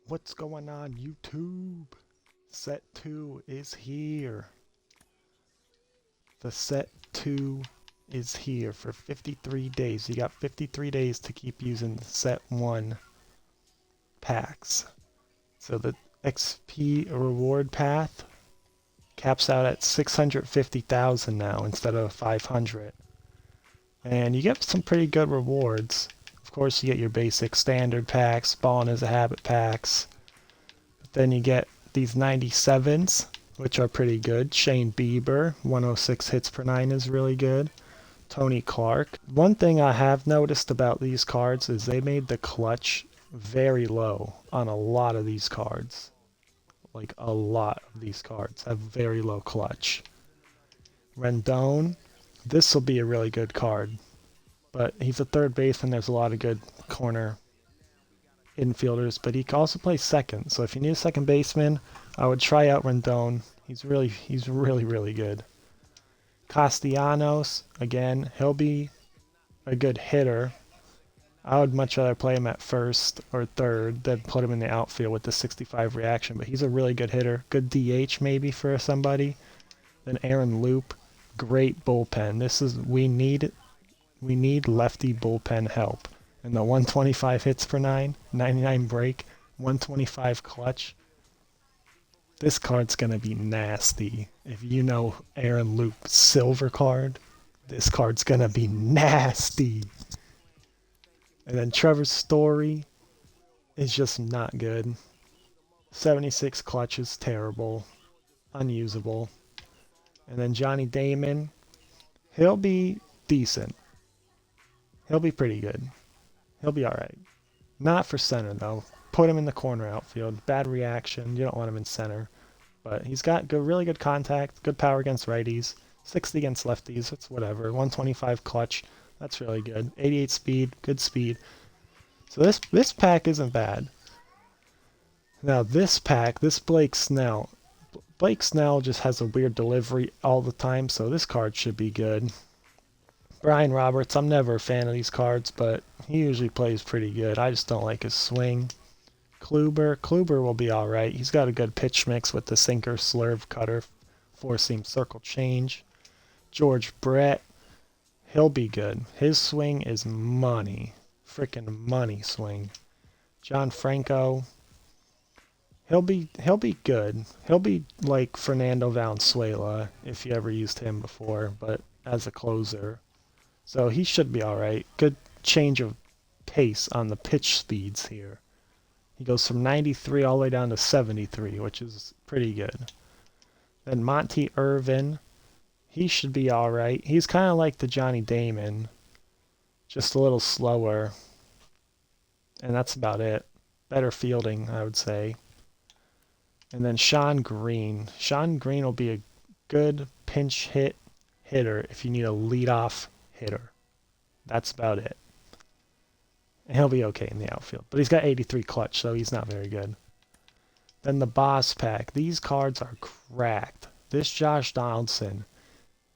What's going on, YouTube? Set 2 is here. The set 2 is here for 53 days. You got 53 days to keep using the set 1 packs. So the XP reward path caps out at 650,000 now instead of 500. And you get some pretty good rewards. Of course, you get your basic standard packs, Ballin' as a Habit packs. But then you get these 97s, which are pretty good. Shane Bieber, 106 hits per 9 is really good. Tony Clark. One thing I have noticed about these cards is they made the clutch very low on a lot of these cards. Like a lot of these cards have very low clutch. Rendon, this will be a really good card. But he's a third baseman. There's a lot of good corner infielders, but he can also play second. So if you need a second baseman, I would try out Rendon. He's really good. Castellanos, again, he'll be a good hitter. I would much rather play him at first or third than put him in the outfield with the 65 reaction, but he's a really good hitter. Good DH maybe for somebody. Then Aaron Loop, great bullpen. We need lefty bullpen help. And the 125 hits per 9, 99 break, 125 clutch. This card's going to be nasty. If you know Aaron Luke's silver card, this card's going to be nasty. And then Trevor Story is just not good. 76 clutch is terrible. Unusable. And then Johnny Damon, he'll be decent. He'll be pretty good. He'll be alright. Not for center, though. Put him in the corner outfield. Bad reaction. You don't want him in center. But he's got really good contact, good power against righties, 60 against lefties. It's whatever. 125 clutch. That's really good. 88 speed. Good speed. So this pack isn't bad. Now this pack, this Blake Snell. Blake Snell just has a weird delivery all the time, so this card should be good. Brian Roberts, I'm never a fan of these cards, but he usually plays pretty good. I just don't like his swing. Kluber will be alright. He's got a good pitch mix with the sinker, slurve, cutter, four-seam circle change. George Brett, he'll be good. His swing is money. Frickin' money swing. John Franco, he'll be good. He'll be like Fernando Valenzuela if you ever used him before, but as a closer. So he should be alright. Good change of pace on the pitch speeds here. He goes from 93 all the way down to 73, which is pretty good. Then Monty Irvin, he should be alright. He's kind of like the Johnny Damon, just a little slower. And that's about it. Better fielding, I would say. And then Sean Green. Sean Green will be a good pinch hitter if you need a leadoff hitter. That's about it. And he'll be okay in the outfield. But he's got 83 clutch, so he's not very good. Then the Boss Pack. These cards are cracked. This Josh Donaldson.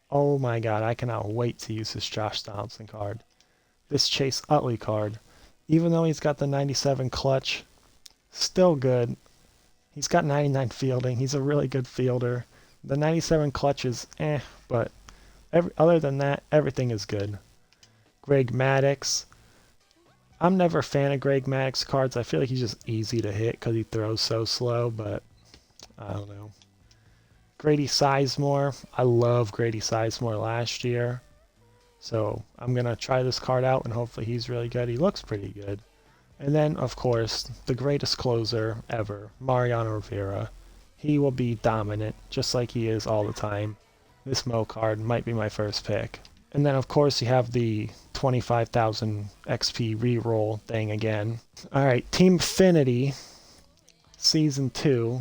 Oh my god, I cannot wait to use this Josh Donaldson card. This Chase Utley card. Even though he's got the 97 clutch, still good. He's got 99 fielding. He's a really good fielder. The 97 clutch is but other than that, everything is good. Greg Maddux. I'm never a fan of Greg Maddux cards. I feel like he's just easy to hit because he throws so slow, but I don't know. Grady Sizemore. I love Grady Sizemore last year. So I'm going to try this card out and hopefully he's really good. He looks pretty good. And then, of course, the greatest closer ever, Mariano Rivera. He will be dominant, just like he is all the time. This Mo card might be my first pick. And then, of course, you have the 25,000 XP reroll thing again. Alright, Team Affinity, Season 2.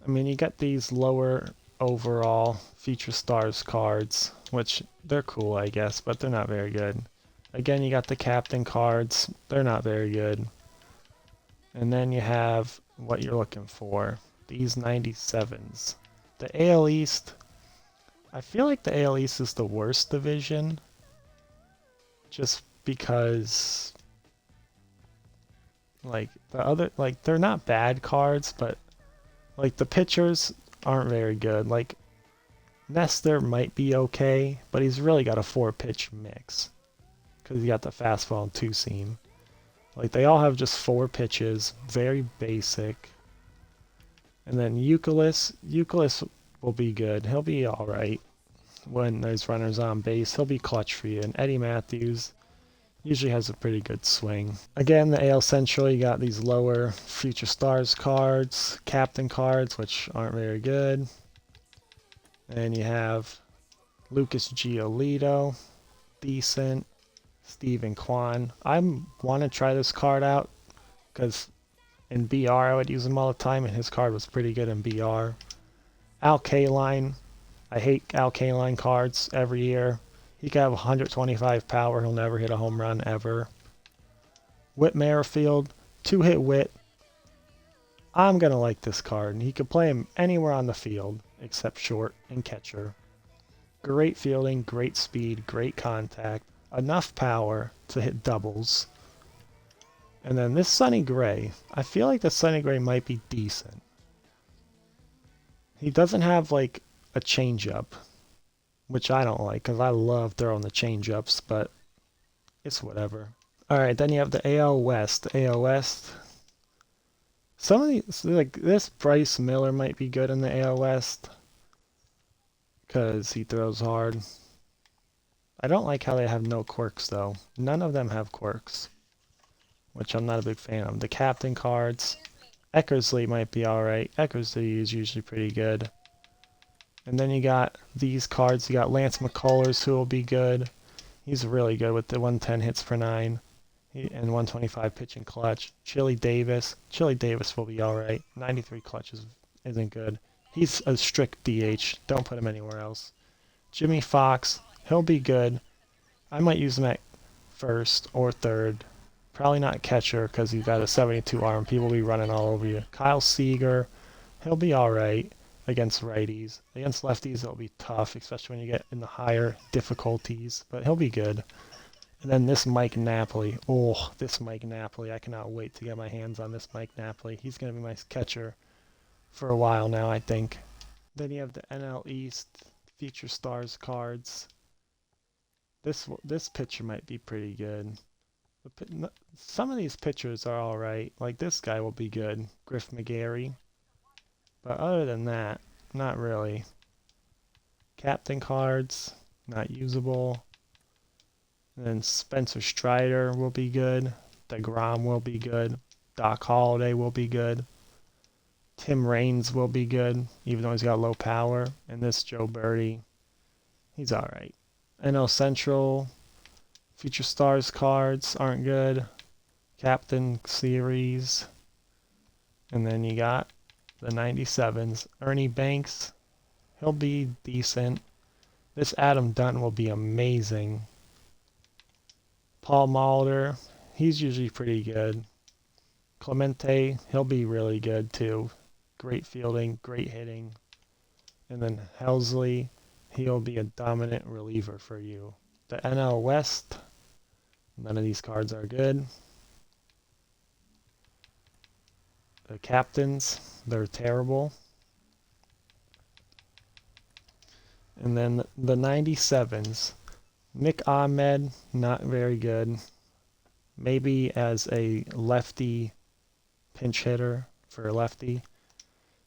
I mean, you got these lower overall Future Stars cards, which they're cool, I guess, but they're not very good. Again, you got the Captain cards. They're not very good. And then you have what you're looking for. These 97s. The AL East, I feel like the AL East is the worst division. Just because Like the other, like they're not bad cards, but like the pitchers aren't very good. Like Nestor might be okay, but he's really got a 4-pitch mix because he got the fastball and 2-seam. Like they all have just 4 pitches, very basic. And then Euclid will be good. He'll be all right when there's runners on base. He'll be clutch for you. And Eddie Matthews usually has a pretty good swing. Again, the AL Central, you got these lower Future Stars cards, Captain cards, which aren't very good. And you have Lucas Giolito, decent. Steven Kwan. I want to try this card out because in BR I would use him all the time, and his card was pretty good in BR. Al Kaline. I hate Al Kaline cards every year. He could have 125 power. He'll never hit a home run ever. Whit Merrifield. 2-hit Whit. I'm going to like this card. He could play him anywhere on the field except short and catcher. Great fielding, great speed, great contact. Enough power to hit doubles. And then this Sonny Gray. I feel like the Sonny Gray might be decent. He doesn't have like a changeup, which I don't like because I love throwing the changeups, but it's whatever. Alright, then you have the AL West. AL West. Some of these, like this Bryce Miller might be good in the AL West because he throws hard. I don't like how they have no quirks, though. None of them have quirks, which I'm not a big fan of. The captain cards. Eckersley might be alright. Eckersley is usually pretty good. And then you got these cards. You got Lance McCullers, who will be good. He's really good with the 110 hits per 9 and 125 pitch and clutch. Chili Davis. Chili Davis will be alright. 93 clutch isn't good. He's a strict DH. Don't put him anywhere else. Jimmy Fox. He'll be good. I might use him at first or third. Probably not catcher because he's got a 72 arm. People will be running all over you. Kyle Seager. He'll be alright against righties. Against lefties, it'll be tough, especially when you get in the higher difficulties. But he'll be good. And then this Mike Napoli. Oh, this Mike Napoli. I cannot wait to get my hands on this Mike Napoli. He's going to be my catcher for a while now, I think. Then you have the NL East Future Stars cards. This pitcher might be pretty good. Some of these pitchers are alright. Like this guy will be good. Griff McGarry. But other than that, not really. Captain cards, not usable. And then Spencer Strider will be good. DeGrom will be good. Doc Holliday will be good. Tim Raines will be good, even though he's got low power. And this Joe Birdie, he's alright. NL Central, Future Stars cards aren't good. Captain Series. And then you got the 97s. Ernie Banks, he'll be decent. This Adam Dunn will be amazing. Paul Molitor, he's usually pretty good. Clemente, he'll be really good too. Great fielding, great hitting. And then Helsley, he'll be a dominant reliever for you. The NL West, none of these cards are good. The captains, they're terrible. And then the 97s. Nick Ahmed, not very good. Maybe as a lefty pinch hitter for a lefty.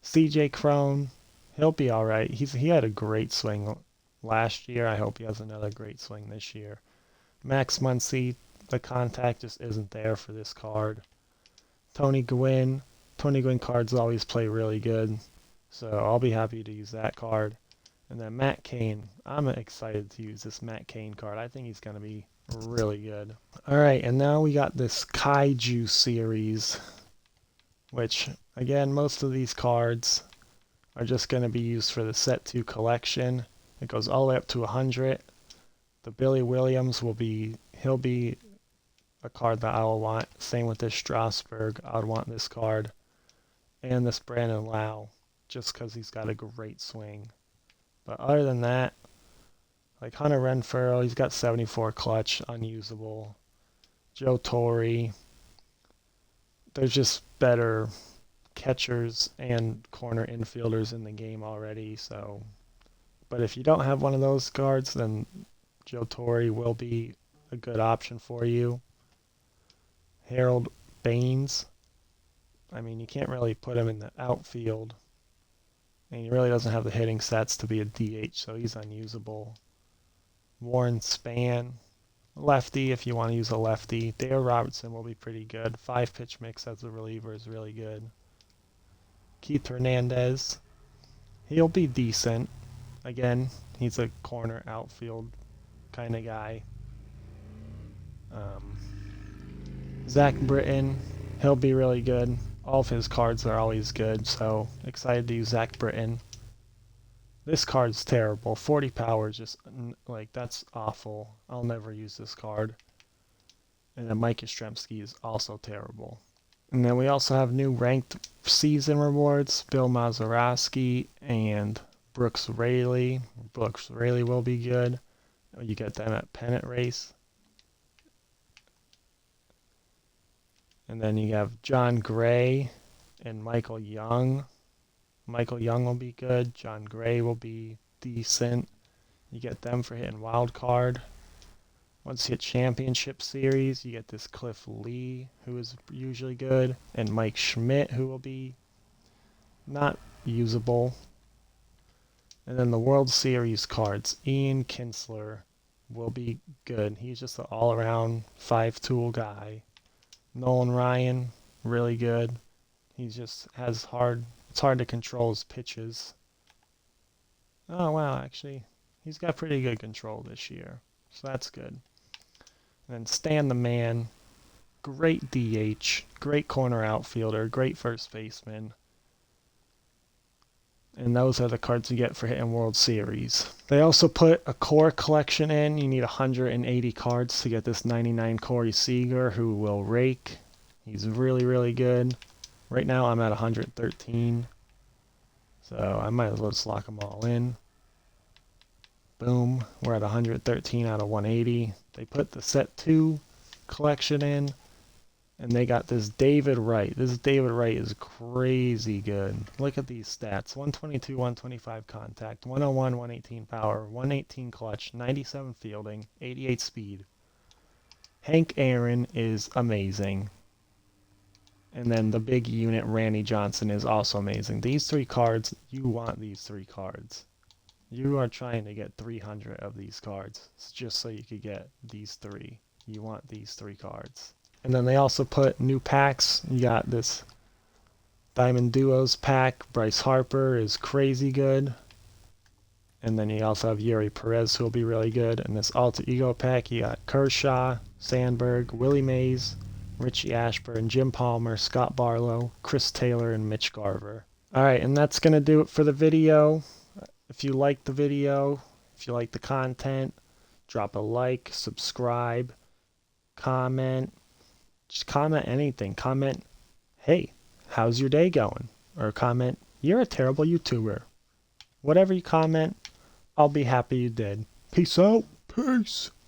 CJ Cron, he'll be alright. He had a great swing last year. I hope he has another great swing this year. Max Muncy, the contact just isn't there for this card. Tony Gwynn. Tony Gwynn cards always play really good. So I'll be happy to use that card. And then Matt Cain. I'm excited to use this Matt Cain card. I think he's going to be really good. Alright, and now we got this Kaiju series. Which, again, most of these cards are just going to be used for the Set 2 collection. It goes all the way up to 100. The Billy Williams he'll be a card that I will want. Same with this Strasburg. I would want this card. And this Brandon Lau, just because he's got a great swing. But other than that, like Hunter Renfroe, he's got 74 clutch, unusable. Joe Torre. there's just better catchers and corner infielders in the game already. So, but if you don't have one of those cards, then Joe Torre will be a good option for you. Harold Baines. I mean, you can't really put him in the outfield, and he really doesn't have the hitting stats to be a DH, so he's unusable. Warren Spahn, lefty if you want to use a lefty. Dale Robertson will be pretty good. 5-pitch mix as a reliever is really good. Keith Hernandez, he'll be decent. Again, he's a corner outfield kind of guy. Zach Britton, he'll be really good. All of his cards are always good, so excited to use Zach Britton. This card's terrible. 40 power, just like, that's awful. I'll never use this card. And then Mike Yastrzemski is also terrible. And then we also have new ranked season rewards. Bill Mazeroski and Brooks Raley. Brooks Raley will be good. You get them at Pennant Race. And then you have John Gray and Michael Young. Michael Young will be good. John Gray will be decent. You get them for hitting wild card. Once you hit Championship Series, you get this Cliff Lee, who is usually good, and Mike Schmidt, who will be not usable. And then the World Series cards. Ian Kinsler will be good. He's just an all-around 5-tool guy. Nolan Ryan, really good. He just has it's hard to control his pitches. Oh, wow, actually, he's got pretty good control this year, so that's good. And then Stan the Man, great DH, great corner outfielder, great first baseman. And those are the cards you get for hitting World Series. They also put a core collection in. You need 180 cards to get this 99 Corey Seager, who will rake. He's really, really good. Right now I'm at 113. So I might as well just lock them all in. Boom. We're at 113 out of 180. They put the set 2 collection in. And they got this David Wright. This David Wright is crazy good. Look at these stats. 122, 125 contact, 101, 118 power, 118 clutch, 97 fielding, 88 speed. Hank Aaron is amazing. And then the big unit Randy Johnson is also amazing. These 3 cards, you want these 3 cards. You are trying to get 300 of these cards just so you could get these 3. You want these 3 cards. And then they also put new packs. You got this Diamond Duos pack. Bryce Harper is crazy good. And then you also have Yuri Perez, who will be really good. And this Alter Ego pack, you got Kershaw, Sandberg, Willie Mays, Richie Ashburn, Jim Palmer, Scott Barlow, Chris Taylor, and Mitch Garver. Alright, and that's going to do it for the video. If you liked the video, if you like the content, drop a like, subscribe, comment. Just comment anything. Comment, hey, how's your day going? Or comment, you're a terrible YouTuber. Whatever you comment, I'll be happy you did. Peace out. Peace.